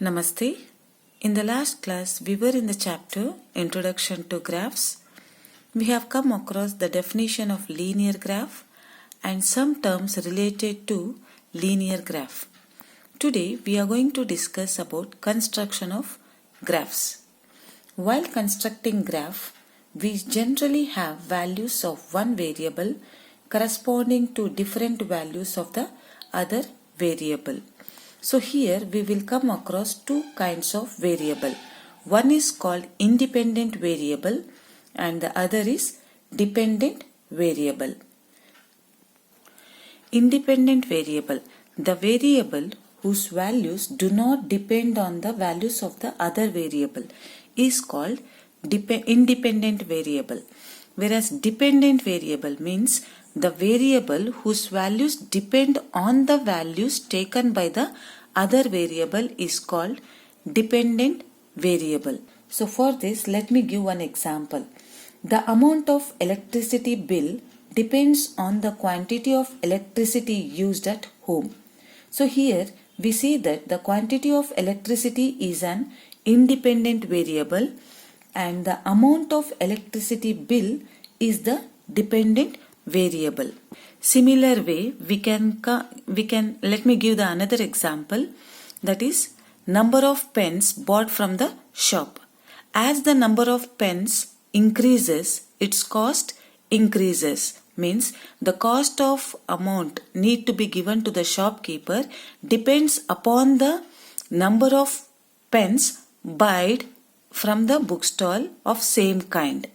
Namaste. In the last class, we were in the chapter Introduction to Graphs. We have come across the definition of linear graph and some terms related to linear graph. Today, we are going to discuss about construction of graphs. While constructing graph, we generally have values of one variable corresponding to different values of the other variable. So here we will come across two kinds of variable. One is called independent variable and the other is dependent variable. Independent variable, the variable whose values do not depend on the values of the other variable, is called independent variable. Whereas dependent variable means the variable whose values depend on the values taken by the other variable is called dependent variable. So for this, let me give one example. The amount of electricity bill depends on the quantity of electricity used at home. So here we see that the quantity of electricity is an independent variable and the amount of electricity bill is the dependent variable. Similar way, we can let me give the another example, that is number of pens bought from the shop. As the number of pens increases, its cost increases. Means the cost of amount need to be given to the shopkeeper depends upon the number of pens bought from the bookstall of same kind.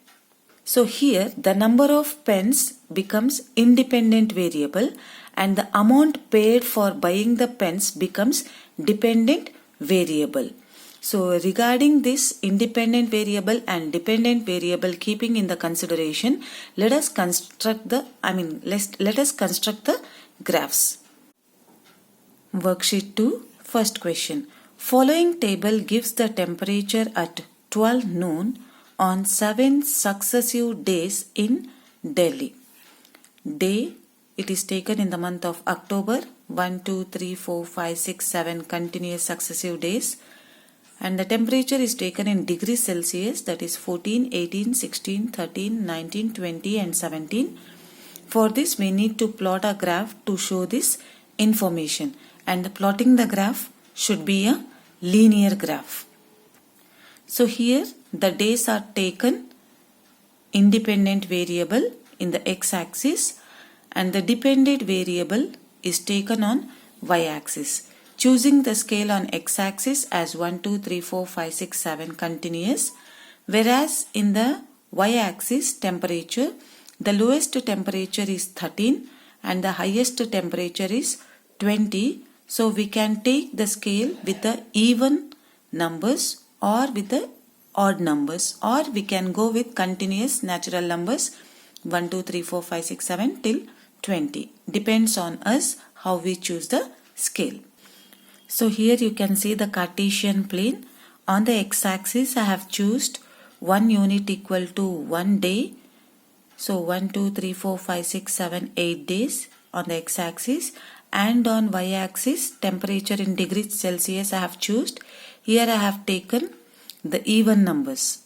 So here the number of pens becomes independent variable and the amount paid for buying the pens becomes dependent variable. So regarding this independent variable and dependent variable keeping in the consideration, let us construct the graphs. Worksheet 2, first question. Following table gives the temperature at 12 noon on 7 successive days in Delhi. Day, it is taken in the month of October, 1, 2, 3, 4, 5, 6, 7 continuous successive days. And the temperature is taken in degrees Celsius, that is 14, 18, 16, 13, 19, 20 and 17. For this we need to plot a graph to show this information, and plotting the graph should be a linear graph. So here the days are taken independent variable in the x-axis and the dependent variable is taken on y-axis. Choosing the scale on x-axis as 1, 2, 3, 4, 5, 6, 7 continuous, whereas in the y-axis temperature, the lowest temperature is 13 and the highest temperature is 20. So we can take the scale with the even numbers or with the odd numbers, or we can go with continuous natural numbers 1, 2, 3, 4, 5, 6, 7 till 20. Depends on us how we choose the scale. So here you can see the Cartesian plane. On the x-axis I have chosen 1 unit equal to 1 day. So 1, 2, 3, 4, 5, 6, 7, 8 days on the x-axis, and on y-axis temperature in degrees Celsius I have chosen. Here I have taken the even numbers.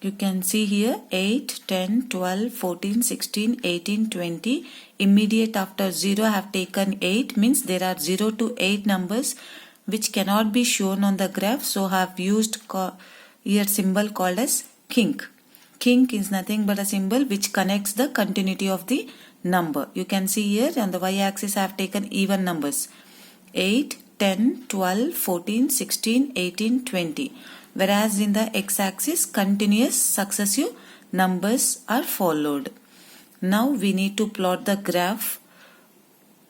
You can see here 8, 10, 12, 14, 16, 18, 20. Immediate after 0 I have taken 8, means there are 0 to 8 numbers which cannot be shown on the graph. So I have used here symbol called as kink. Kink is nothing but a symbol which connects the continuity of the number. You can see here on the y-axis I have taken even numbers 8, 10, 12, 14, 16, 18, 20. Whereas in the x-axis continuous successive numbers are followed. Now we need to plot the graph.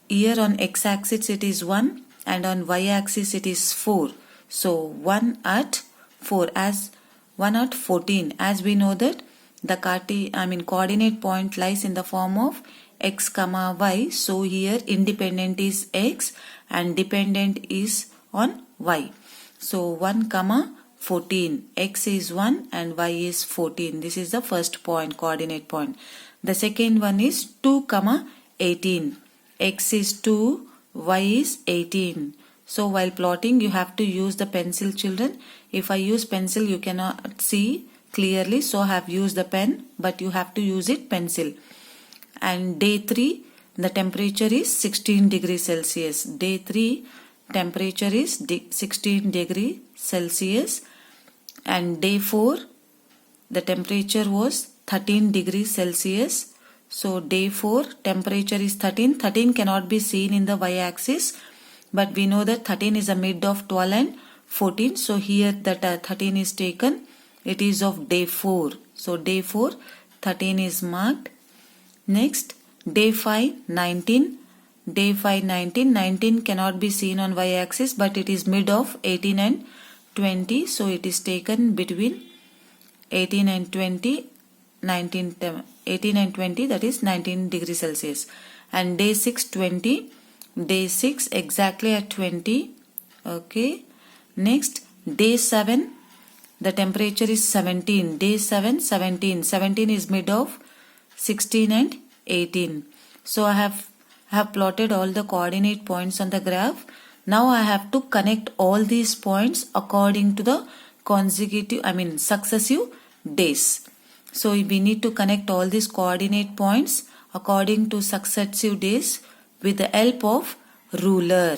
Here on x-axis it is 1 and on y-axis it is 4. So 1 at 4 as 1 at 14. As we know that the coordinate point lies in the form of x comma y. So here independent is x and dependent is on y. So 1 comma 14. X is 1 and y is 14. This is the first point, coordinate point. The second one is 2 comma 18. X is 2, y is 18. So while plotting you have to use the pencil, children. If I use pencil you cannot see clearly, so I have used the pen, but you have to use it pencil. And day 3 the temperature is 16 degrees Celsius. Day 3 temperature is 16 degree Celsius, and day 4 the temperature was 13 degrees Celsius. So day 4 temperature is 13. 13 cannot be seen in the y-axis, but we know that 13 is a mid of 12 and 14. So here that 13 is taken. It is of day 4. So day 4 13 is marked. Next day 5 19. Day 5 19. 19 cannot be seen on y-axis, but it is mid of 18 and 20. So it is taken between 18 and 20. 18 and 20, that is 19 degrees Celsius. And day 6 20. Day 6 exactly at 20. Okay. Next day 7 the temperature is 17. Day 7 17. 17 is mid of 16 and 18. So I have plotted all the coordinate points on the graph. Now I have to connect all these points according to the successive days. So we need to connect all these coordinate points according to successive days with the help of ruler.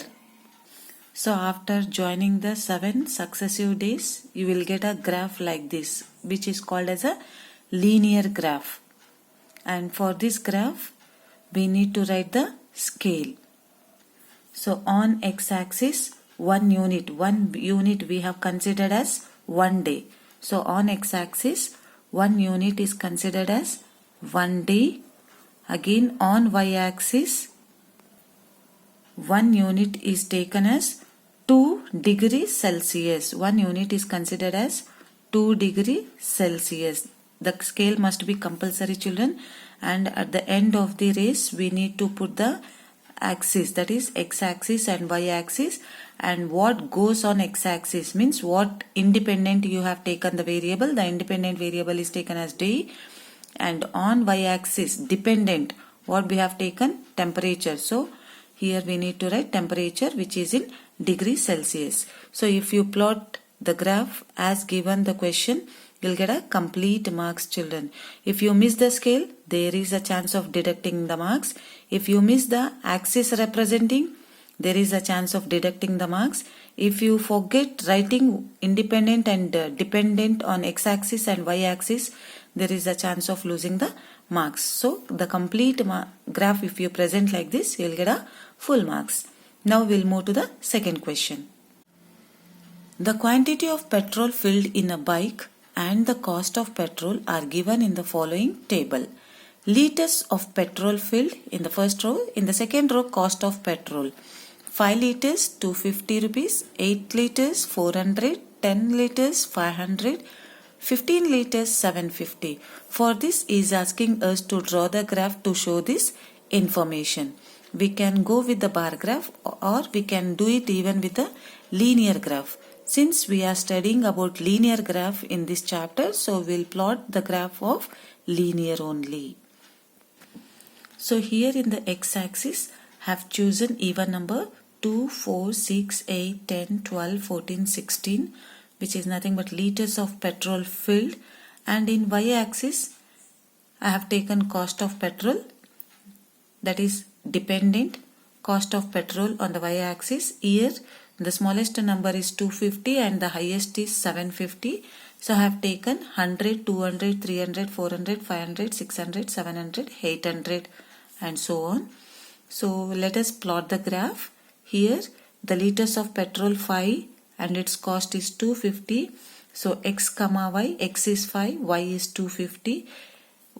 So after joining the 7 successive days, you will get a graph like this, which is called as a linear graph. And for this graph, we need to write the scale. So on x-axis, 1 unit we have considered as 1 day. So on x-axis, 1 unit is considered as 1 day. Again on y-axis, 1 unit is taken as 2 degrees Celsius. 1 unit is considered as 2 degrees Celsius. The scale must be compulsory, children, and at the end of the race we need to put the axis, that is x-axis and y-axis, and what goes on x-axis means what independent you have taken the variable. The independent variable is taken as day, and on y-axis dependent what we have taken, temperature. So here we need to write temperature, which is in degrees Celsius. So if you plot the graph as given the question, you'll get a complete marks, children. If you miss the scale, there is a chance of deducting the marks. If you miss the axis representing, there is a chance of deducting the marks. If you forget writing independent and dependent on x-axis and y-axis, there is a chance of losing the marks. So the complete graph, if you present like this, you will get a full marks. Now we'll move to the second question. The quantity of petrol filled in a bike and the cost of petrol are given in the following table. Liters of petrol filled in the first row. In the second row, cost of petrol. 5 liters 250 rupees, 8 liters 400, 10 liters 500, 15 liters 750. For this is asking us to draw the graph to show this information. We can go with the bar graph or we can do it even with a linear graph. Since we are studying about linear graph in this chapter, so we'll plot the graph of linear only. So here in the x-axis, have chosen even number 2, 4, 6, 8, 10, 12, 14, 16, which is nothing but liters of petrol filled. And in y-axis, I have taken cost of petrol, that is dependent cost of petrol on the y-axis. Here the smallest number is 250 and the highest is 750. So I have taken 100, 200, 300, 400, 500, 600, 700, 800 and so on. So let us plot the graph. Here the liters of petrol 5 and its cost is 250. So x comma y, x is 5, y is 250.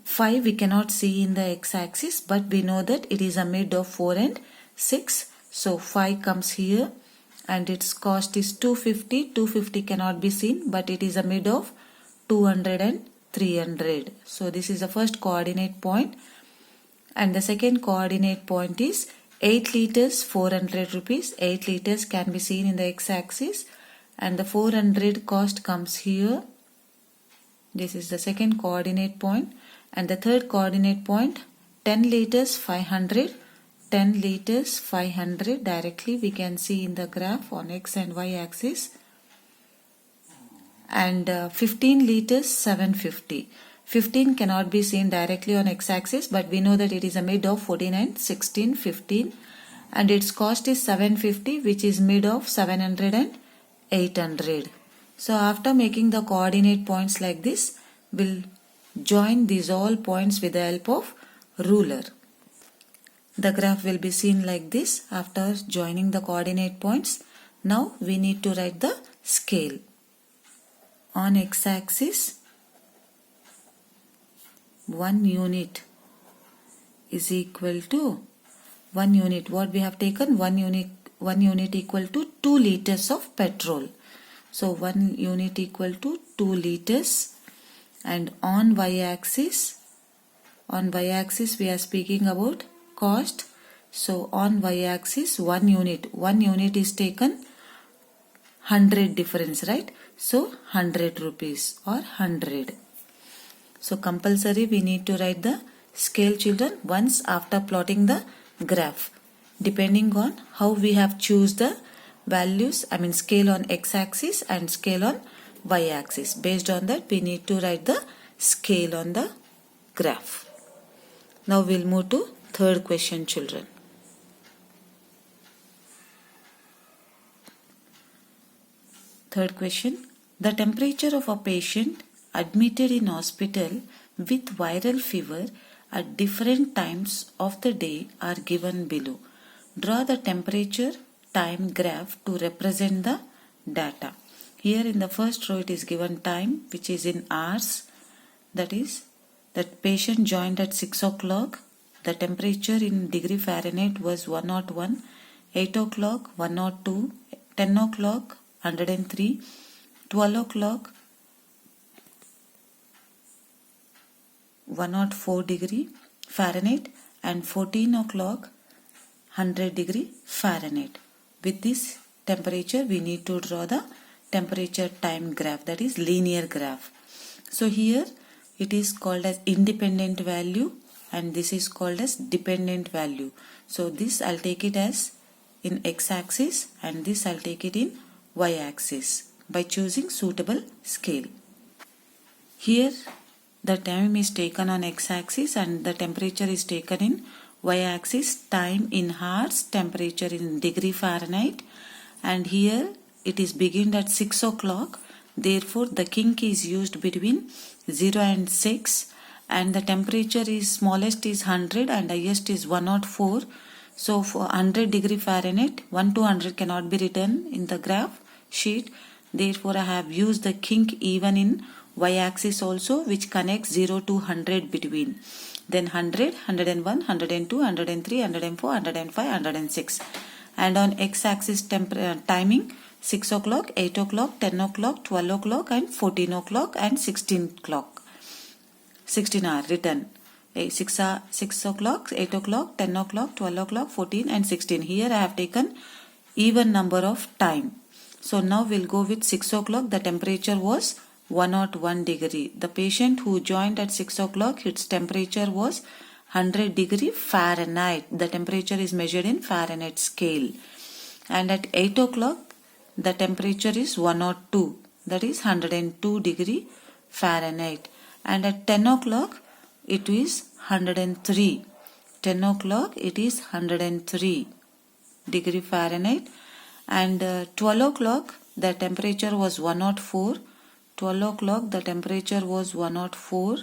5 we cannot see in the x-axis, but we know that it is a mid of 4 and 6. So 5 comes here and its cost is 250. 250 cannot be seen, but it is a mid of 200 and 300. So this is the first coordinate point. And the second coordinate point is 8 liters 400 rupees. 8 liters can be seen in the x-axis and the 400 cost comes here. This is the second coordinate point. And the third coordinate point, 10 liters 500. 10 liters 500 directly we can see in the graph on x and y axis, and 15 liters 750. 15 cannot be seen directly on x axis, but we know that it is a mid of 14 and 16, 15, and its cost is 750, which is mid of 700 and 800. So after making the coordinate points like this, we'll join these all points with the help of ruler. The graph will be seen like this after joining the coordinate points. Now we need to write the scale. On x-axis, 1 unit is equal to 1 unit. What we have taken? 1 unit equal to 2 liters of petrol. So 1 unit equal to 2 liters. And on y-axis we are speaking about cost. So on y-axis 1 unit is taken 100 difference, right? So 100 rupees or 100. So compulsory we need to write the scale, children, once after plotting the graph. Depending on how we have choose the values, scale on x-axis and scale on y-axis. Based on that we need to write the scale on the graph. Now we'll move to third question, children. Third question. The temperature of a patient admitted in hospital with viral fever at different times of the day are given below. Draw the temperature time graph to represent the data. Here in the first row it is given time, which is in hours. That is, that patient joined at 6 o'clock. The temperature in degree Fahrenheit was 101, 8 o'clock 102, 10 o'clock 103, 12 o'clock 104 degree Fahrenheit, and 14 o'clock 100 degree Fahrenheit. With this temperature we need to draw the temperature time graph, that is linear graph. So here it is called as independent value and this is called as dependent value. So this I'll take it as in x-axis and this I'll take it in y-axis by choosing suitable scale. Here the time is taken on x-axis and the temperature is taken in y-axis, time in hours, temperature in degree Fahrenheit, and here it is beginning at 6 o'clock. Therefore the kink is used between 0 and 6 and the temperature is smallest is 100 and highest is 104. So for 100 degree Fahrenheit, 1 to 100 cannot be written in the graph sheet. Therefore I have used the kink even in y-axis also, which connects 0 to 100 between. Then 100, 101, 102, 103, 104, 105, 106. And on x-axis timing 6 o'clock, 8 o'clock, 10 o'clock, 12 o'clock and 14 o'clock and 16 o'clock. 16 hour written. 6 o'clock, 8 o'clock, 10 o'clock, 12 o'clock, 14 and 16. Here I have taken even number of time. So now we'll go with 6 o'clock. The temperature was 101 degree. The patient who joined at 6 o'clock, its temperature was 100 degree Fahrenheit. The temperature is measured in Fahrenheit scale. And at 8 o'clock, the temperature is 102. That is 102 degree Fahrenheit. And at 10 o'clock, it is 103. 10 o'clock, it is 103 degree Fahrenheit. And 12 o'clock, the temperature was 104. 12 o'clock, the temperature was 104.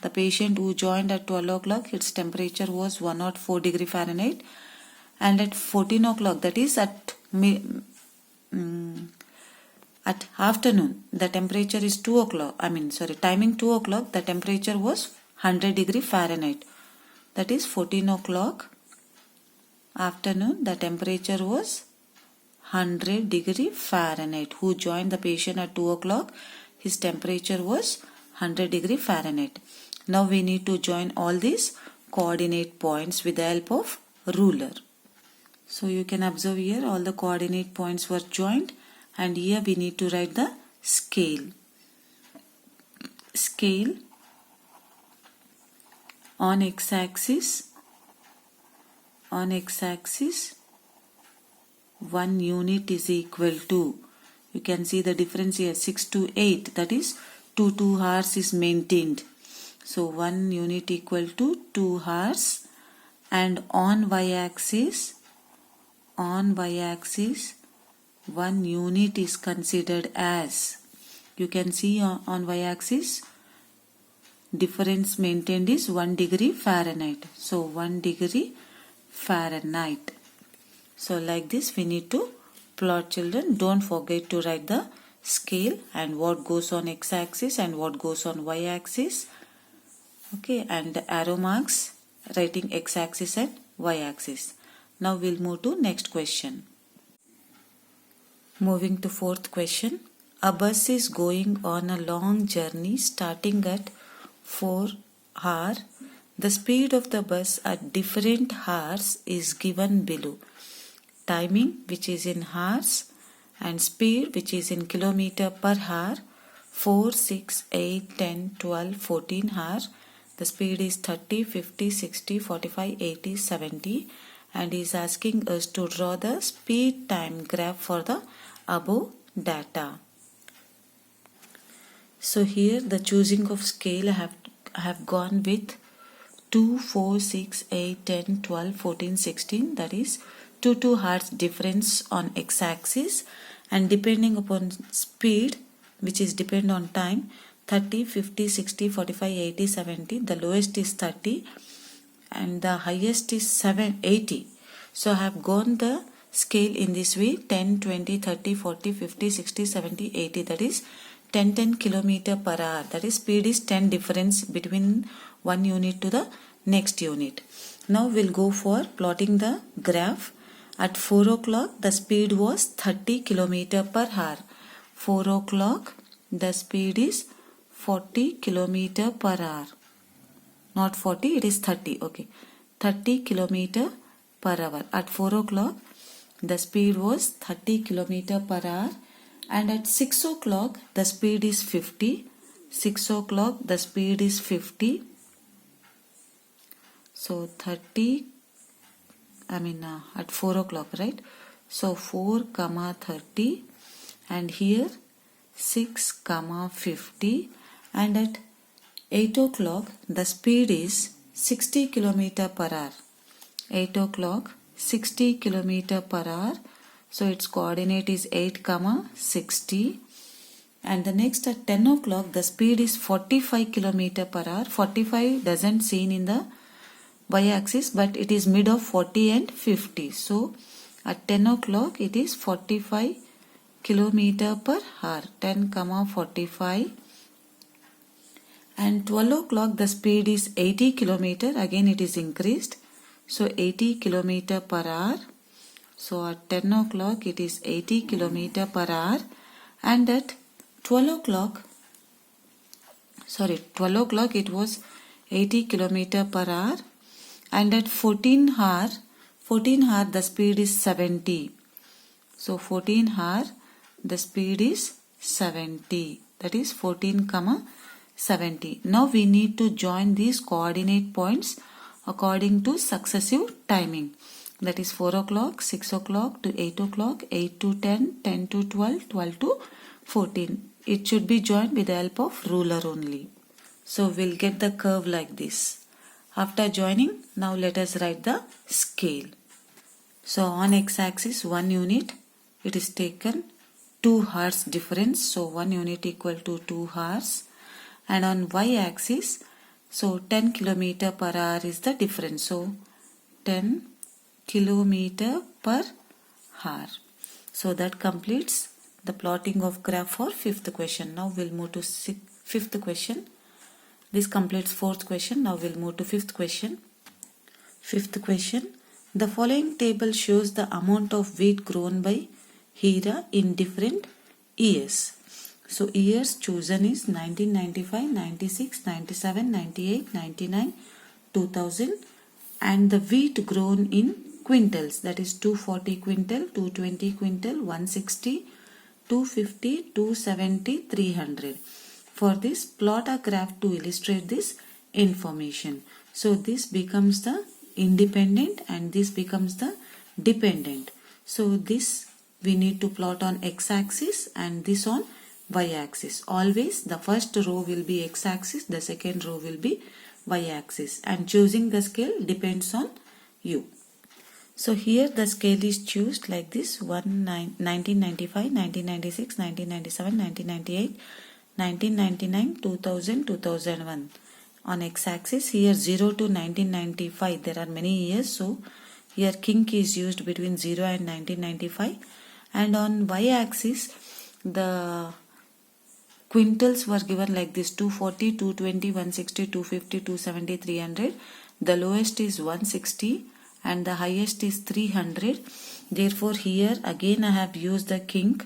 The patient who joined at 12 o'clock, its temperature was 104 degree Fahrenheit. And at 14 o'clock, that is at afternoon, the temperature is 2 o'clock. Timing 2 o'clock, the temperature was 100 degree Fahrenheit. That is 14 o'clock. Afternoon, the temperature was 100 degree Fahrenheit. Who joined the patient at 2 o'clock, his temperature was 100 degree Fahrenheit. Now we need to join all these coordinate points with the help of ruler. So you can observe here all the coordinate points were joined and here we need to write the scale. Scale on x-axis on x-axis 1 unit is equal to, you can see the difference here, 6 to 8, that is 2 hours is maintained. So 1 unit equal to 2 hours, and on y-axis 1 unit is considered as, you can see on y-axis difference maintained is 1 degree Fahrenheit. So 1 degree Fahrenheit. So like this we need to plot, children. Don't forget to write the scale and what goes on x-axis and what goes on y-axis. Okay, and the arrow marks writing x-axis and y-axis. Now we'll move to next question. Moving to fourth question. A bus is going on a long journey starting at 4 hours. The speed of the bus at different hours is given below. Timing, which is in hours, and speed, which is in kilometer per hour. 4, 6, 8, 10, 12, 14 hours. The speed is 30, 50, 60, 45, 80, 70, and is asking us to draw the speed time graph for the above data. So here the choosing of scale I have gone with 2, 4, 6, 8, 10, 12, 14, 16, that is 2 hours difference on x-axis, and depending upon speed, which is depend on time, 30, 50, 60, 45, 80, 70, the lowest is 30 and the highest is 80. So I have gone the scale in this way, 10, 20, 30, 40, 50, 60, 70, 80, that is 10 kilometer per hour. That is speed is 10 difference between one unit to the next unit. Now we'll go for plotting the graph. At 4 o'clock the speed was 30 kilometer per hour. 4 o'clock the speed is 40 kilometer per hour. Not 40, it is 30. Okay, 30 kilometer per hour. At 4 o'clock the speed was 30 kilometer per hour, and at 6 o'clock the speed is 50. 6 o'clock the speed is 50. So 30, at 4 o'clock, right? So 4 comma 30, and here 6 comma 50, and at 8 o'clock the speed is 60 kilometer per hour. 8 o'clock 60 kilometer per hour. So its coordinate is 8 comma 60, and the next at 10 o'clock the speed is 45 kilometer per hour. 45 doesn't seen in the y-axis, but it is mid of 40 and 50. So at 10 o'clock it is 45 kilometer per hour. 10 comma 45, and 12 o'clock the speed is 80 kilometer. Again it is increased. So 80 kilometer per hour. So at 10 o'clock it is 80 kilometer per hour, and at 12 o'clock it was 80 kilometer per hour, and at 14 hour the speed is 70. So 14 hour the speed is 70, that is 14 comma 70. Now we need to join these coordinate points according to successive timing. That is 4 o'clock, 6 o'clock to 8 o'clock, 8 to 10, 10 to 12, 12 to 14. It should be joined with the help of ruler only. So we'll get the curve like this. After joining, now let us write the scale. So on x-axis 1 unit, it is taken 2 hours difference. So 1 unit equal to 2 hours. And on y-axis, so 10 kilometer per hour is the difference. So 10 kilometer per hour. So that completes the plotting of graph for fifth question. Now we'll move to fifth question. This completes fourth question. Now we'll move to fifth question. Fifth question. The following table shows the amount of wheat grown by Hira in different years. So years chosen is 1995, 96, 97, 98, 99, 2000, and the wheat grown in quintals, that is 240 quintal, 220 quintal, 160, 250, 270, 300. For this, plot a graph to illustrate this information. So this becomes the independent and this becomes the dependent. So this we need to plot on x-axis and this on y-axis. Always the first row will be x-axis, the second row will be y-axis, and choosing the scale depends on you. So here the scale is chosen like this: 1995, 1996, 1997, 1998, 1999, 2000, 2001 on x-axis. Here 0 to 1995, there are many years, so here kink is used between 0 and 1995. And on y-axis the quintals were given like this: 240, 220, 160, 250, 270, 300. The lowest is 160 and the highest is 300. Therefore here again I have used the kink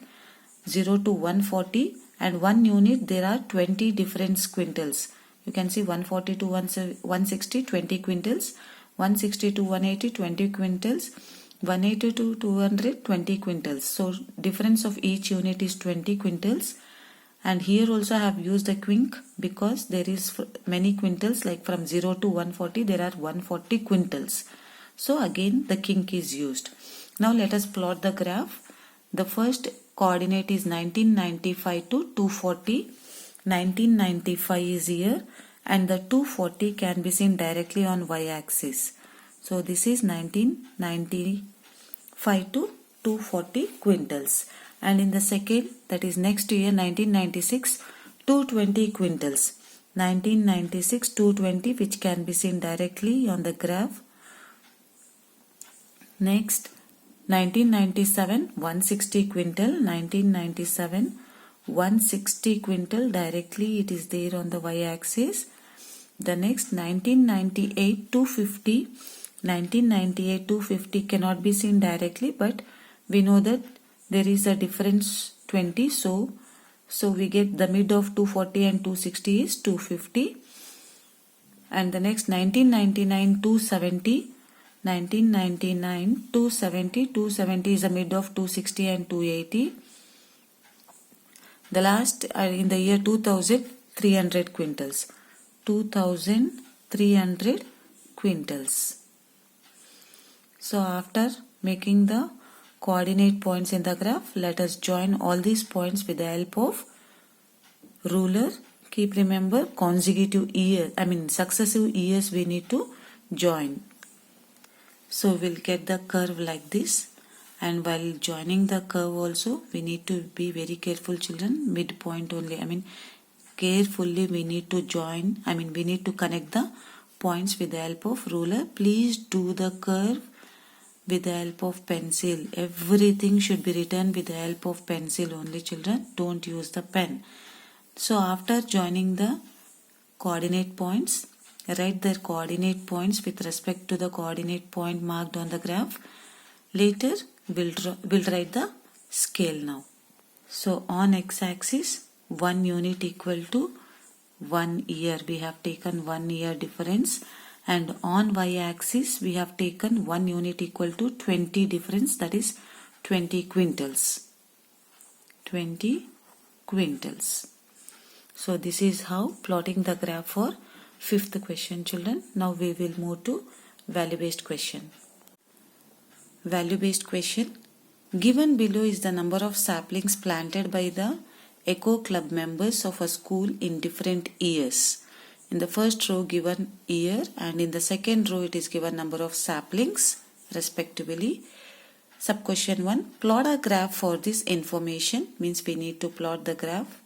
0 to 140, and 1 unit there are 20 different quintals. You can see 140 to 160, 20 quintals, 160 to 180, 20 quintals, 180 to 200, 20 quintals. So difference of each unit is 20 quintals. And here also I have used the kink because there is many quintals, like from 0 to 140 there are 140 quintals. So again the kink is used. Now let us plot the graph. The first coordinate is 1995 to 240. 1995 is here and the 240 can be seen directly on y-axis. So this is 1995 to 240 quintals. And in the second, that is next year, 1996, 220 quintals. 1996, 220, which can be seen directly on the graph. Next, 1997, 160 quintal. 1997, 160 quintal, directly it is there on the y-axis. The next, 1998, 250. 1998, 250 cannot be seen directly, but we know that there is a difference 20, so we get the mid of 240 and 260 is 250. And the next 1999, 270. 1999, 270. 270 is the mid of 260 and 280. The last in the year 2000, 300 quintals. 2300 quintals. So after making the coordinate points in the graph, let us join all these points with the help of ruler. Keep remember consecutive years, successive years we need to join. So we'll get the curve like this, and while joining the curve also we need to be very careful, children. Midpoint only, carefully we need to join, we need to connect the points with the help of ruler. Please do the curve with the help of pencil. Everything should be written with the help of pencil only, children. Don't use the pen. So after joining the coordinate points, write their coordinate points with respect to the coordinate point marked on the graph. Later we'll write the scale now. So on x-axis 1 unit equal to 1 year. We have taken 1 year difference. And on y-axis we have taken 1 unit equal to 20 difference, that is 20 quintals. 20 quintals. So this is how plotting the graph for 5th question, children. Now we will move to value based question. Value based question. Given below is the number of saplings planted by the Eco Club members of a school in different years. In the first row given year, and in the second row it is given number of saplings respectively. Sub question 1. Plot a graph for this information, means we need to plot the graph.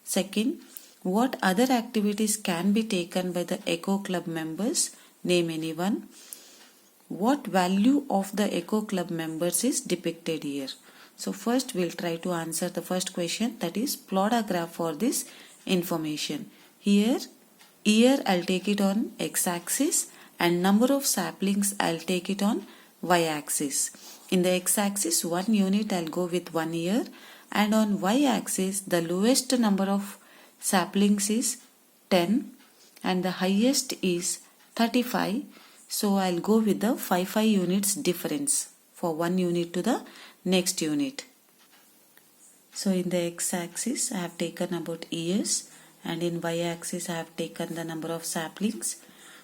Second, what other activities can be taken by the Eco Club members? Name any one. What value of the Eco Club members is depicted here? So first we'll try to answer the first question, that is plot a graph for this information. Here year I'll take it on x-axis and number of saplings I'll take it on y-axis. In the x-axis 1 unit I'll go with 1 year, and on y-axis the lowest number of saplings is 10 and the highest is 35. So I'll go with the 5 units difference for 1 unit to the next unit. So in the x-axis I have taken about years, and in y-axis I have taken the number of saplings.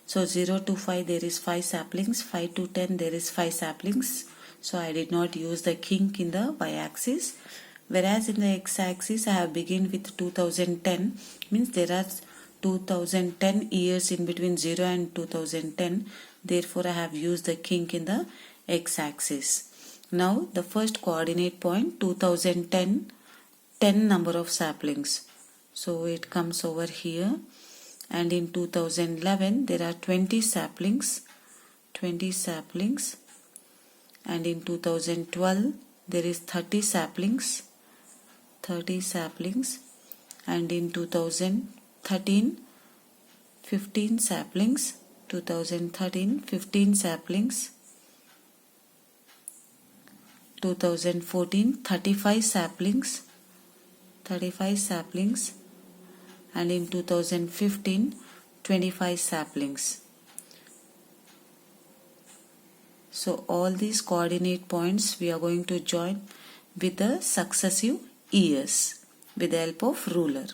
So 0 to 5 there is 5 saplings, 5 to 10 there is 5 saplings. So I did not use the kink in the y-axis. Whereas in the x-axis I have begun with 2010, means there are 2010 years in between 0 and 2010. Therefore I have used the kink in the x-axis. Now the first coordinate point 2010, 10 number of saplings. So it comes over here. And in 2011 there are 20 saplings, and in 2012 there is 30 saplings, and in 2013 15 saplings, 2014 35 saplings, and in 2015 25 saplings. So all these coordinate points we are going to join with the successive years with the help of ruler.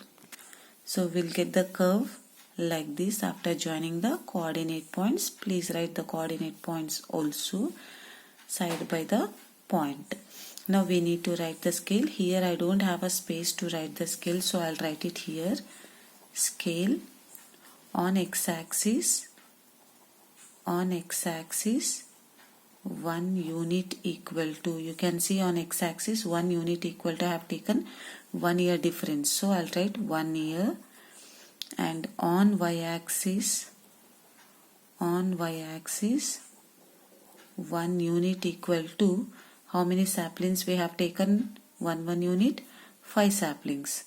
So we'll get the curve like this after joining the coordinate points. Please write the coordinate points also side by the point. Now we need to write the scale. Here I don't have a space to write the scale, so I'll write it here. Scale on x-axis 1 unit equal to, you can see on x-axis 1 unit equal to, I have taken 1 year difference, so I'll write 1 year. And on y-axis 1 unit equal to, how many saplings we have taken? 1 unit, 5 saplings.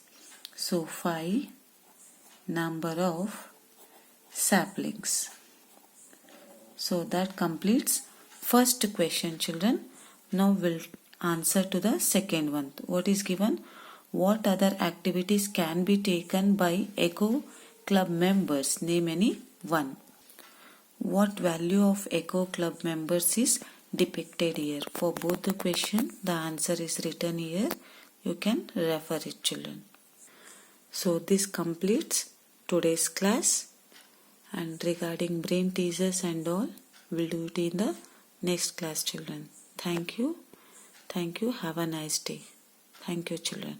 So 5 number of saplings. So that completes first question, children. Now we'll answer to the second one. What is given? What other activities can be taken by Eco Club members? Name any one. What value of Eco Club members is depicted here? For both the question, the answer is written here. You can refer it, children. So this completes today's class, and regarding brain teasers and all, we'll do it in the next class, children. Thank you. Have a nice day. Thank you, children.